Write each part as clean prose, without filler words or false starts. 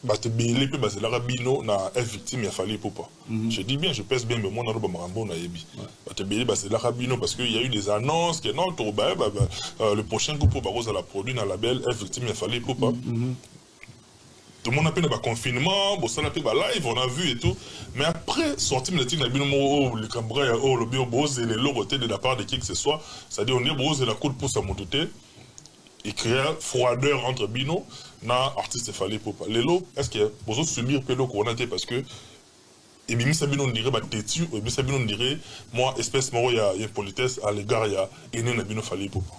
bah te belé puis bah c'est la bino na est victime il a fallu pour pas. Je dis bien, je pèse bien mais moi na ba marambo na yebi. Bah te belé bah c'est la bino parce qu'il y a eu des annonces que non to bah le prochain groupe ba rose à la produit dans la belle est victime il a fallu pour pas. Tout le monde a fait un confinement, bon ça a fait live, on a vu et tout. Mais après sortir le tigre na bino oh le cambrai oh le bio bose et les logotés de la part de qui que ce soit, c'est-à-dire on est bose et la coup de pouce à monter. Et créer froideur entre Bino na artiste fallait pour pas. Lelo, est-ce que vous allez subir pelo corona parce que et bien ça Bino dirait bah têtu et bien ça Bino dirait moi espèce moro il y a une politesse à l'égard il y a ene na Bino fallait pour pas.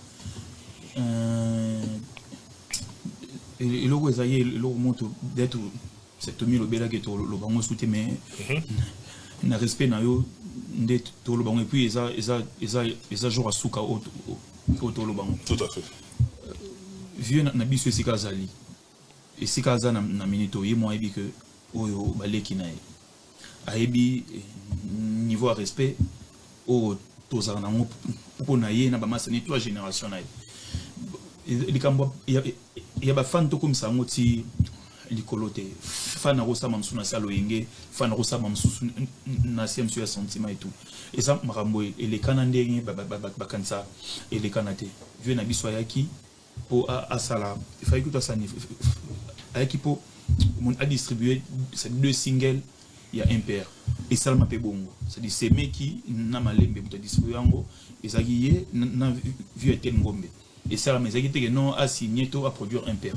Et logo ezaye logo monto d'être cette mille bela que to lo bango soute mais na respect na yo d'être to lo bango et puis eza jour à souka au to lo bango. Tout à fait. Vieux na biso esika zali esika za na minito ye mo ebi que oyo baleki na ye ayebi niveau à respect o tozala na mo pour na ye na ba masani toute génération na ye likambo ya ba fan to comme ça ngoti likolote fan rosa mamsu na salo yenge fan rosa mamsu na siam sur sentiment et tout et ça marambo et les canadiens ba kansa et les canadiens vieux na biso yaki pour à ça il fallait que tout ça avec pour a distribué ces 2 singles il y a un père et ça m'a fait bongo c'est-à-dire c'est mec qui n'a malembe pour distribuer ango et ça qui est n'a vu être ngombe et ça mais ça qui était non a signé tout à produire un père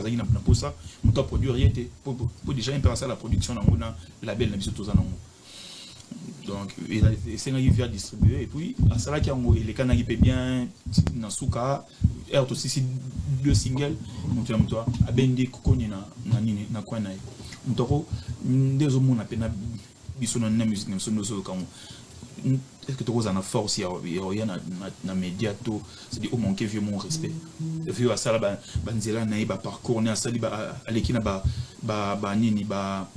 ça qui n'a pas pour ça on doit produire rien pour déjà un père ça la production dans la belle na biso tout ça non. Donc, c'est un vient distribuer et puis à ça là qui ont les canaux qui peut bien dans souka et aussi 2 singles monter en toi à bende kokoni na nini na kwa nae mutoko ndezo mona pena biso na musique na sono so quand est-ce que tu as une force il y a na média to c'est dit au manquer vieux mon respect vieux à ça là banzela na ba parcours na ça ba alekina ba nini ba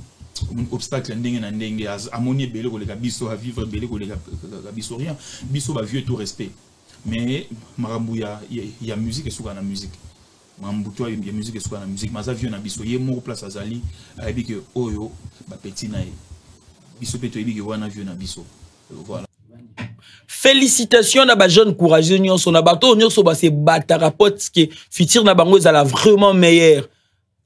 obstacle ndenge na ndenge amoni belé ko le biso à vivre belé ko le biso rien biso ba vieux tout respect mais marambu ya musique et souvent na musique marambu toi ya musique et souvent na musique mais ça vieux na biso ye mo place azali ayebi que oyo ba petit na biso peto yebi que wana vieux na biso voilà. Félicitations na ba jeune courageux nyonso na bato nyonso ba se batara pote que futur na bango za la vraiment meilleur.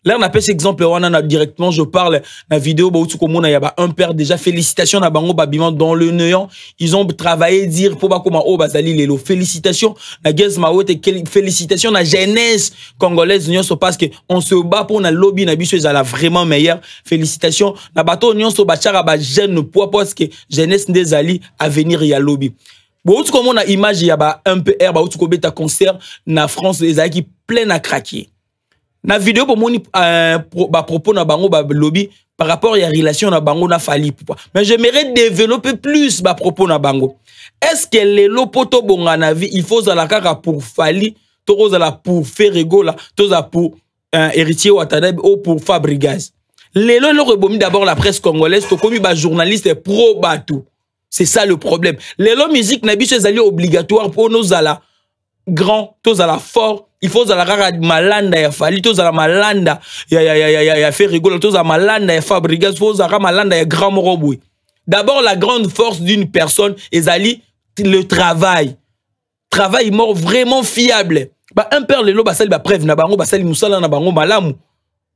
Là, on appelle cet exemple, on a directement, je parle, la vidéo, il y a un père déjà, félicitations à Bango Babiman dans le néant. Ils ont travaillé, dire, pour comment, oh, Bazali, Lelo, félicitations, la guerre, félicitations, la jeunesse congolaise, parce que on se bat pour la lobby, na biso, la vraiment meilleure. Félicitations, la bateau, on se bat, ba jeune poids, parce que jeunesse des alliés, à venir, il y a lobby. Bon, comme on a image, il y a un peu air, ta concert, na France, les alliés qui plein à craquer. Na vidéo pour mon propos na bango ba lobby par rapport à la relation na bango na fali pourquoi mais j'aimerais développer plus ba propos na bango est-ce que les lopoto bonga na vie il faut la kaka pour fali to za pour faire rigola to za pour héritier Ouattara ou pour Fabregas lelo le rebomi d'abord la presse congolaise to komi ba journaliste pro batou c'est ça le problème lelo musique na biso ezali obligatoire pour nos ala grand tous à la fort il faut à la malanda ya fali tous à la malanda ya fait rigoler tous à malanda ya Fabregas faut à la malanda ya grand moroboui d'abord la grande force d'une personne ezali le travail mort vraiment fiable ba un père lelo ba sali ba preuve na bango ba sali musala na bango malamu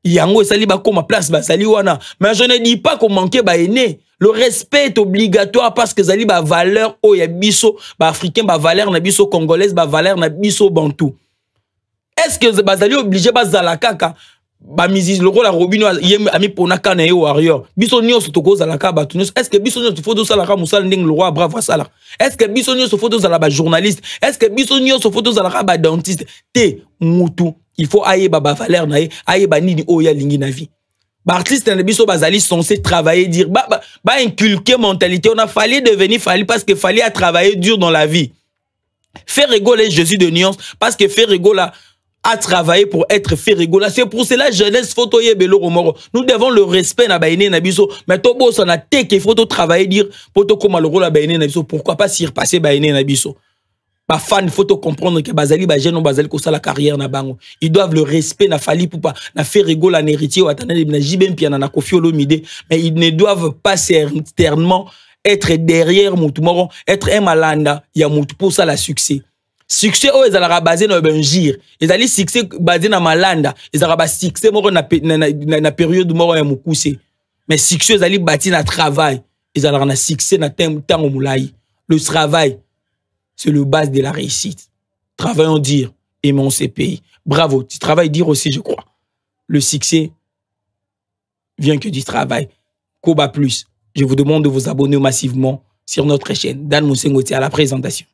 yango sali ba koma place ba sali wana mais je ne dis pas qu'on manquait ba aîné. Le respect est obligatoire parce que zali ba valeur o ya biso ba africain ba valeur na biso congolaise ba valeur na biso bantou. Est-ce que bazali obligé ba zalakaka ba mizis le rôle à robino yem ami pona kana e warrior biso nyonso toko zalaka ba tunyo est-ce que biso nyonso faut salaka musala ndeng le roi bravo sala est-ce que biso nyonso faut zala ba journaliste est-ce que biso nyonso faut zalaka ba dentiste te mutu il faut aye ba valeur na aye ba nini o ya lingi na vie. Artiste na biso bazali censé travailler dire ba inculquer mentalité on a fallu devenir fallu parce que fallait à travailler dur dans la vie. Faire rigoler Jésus de nuance parce que faire rigoler à travailler pour être fait rigoler c'est pour cela jeunesse photo yebelo romoro nous devons le respect na baïné na biso mais to boss on a té que photo travailler dire poto comme le rôle baïné na biso pourquoi pas s'y repasser baïné na biso Ba fan, il faut comprendre que Bazali, ba jeune, Bazali, ko la carrière na bango. Ils doivent le respect, na fali pour pas, na faire rigoler en héritier, ou attendre, na jibem piana, na kofi olomide, mais ils ne doivent pas certainement être derrière Moutoumoro, être un malanda, il y a Moutou pour ça la succès. Succès, oh, ils allaient basé dans un gire. Ils allaient succès basé dans malanda, ils allaient succès, moro na période moro ya moukoussé. Mais succès, ils allaient bâtir na travail. Ils allaient na succès na temps au moulaï. Le travail. C'est le base de la réussite. Travaillons dire, aimons ces pays. Bravo, tu travailles dire aussi, je crois. Le succès vient que du travail. Koba plus. Je vous demande de vous abonner massivement sur notre chaîne. Dan Moussengoti à la présentation.